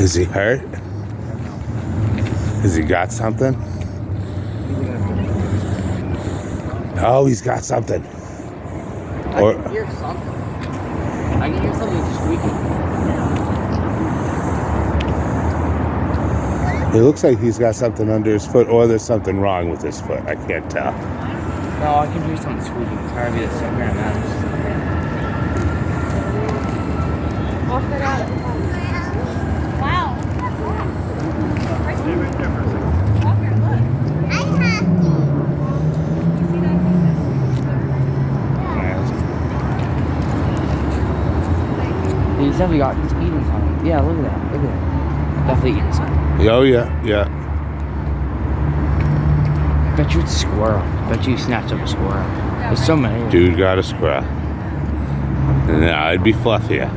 Is he hurt? Has he got something? Oh, he's got something. I can hear something. I can hear something squeaking. It looks like he's got something under his foot, or there's something wrong with his foot. I can't tell. No, I can hear something squeaking. It's hard to be the same here now. Wow. He's definitely he's eating something. Yeah, look at that. Look at that. Definitely eating something. Oh, yeah, yeah. Bet you it's a squirrel. Bet you snatched up a squirrel. There's so many. Dude got a squirrel. Nah, it'd be fluffier.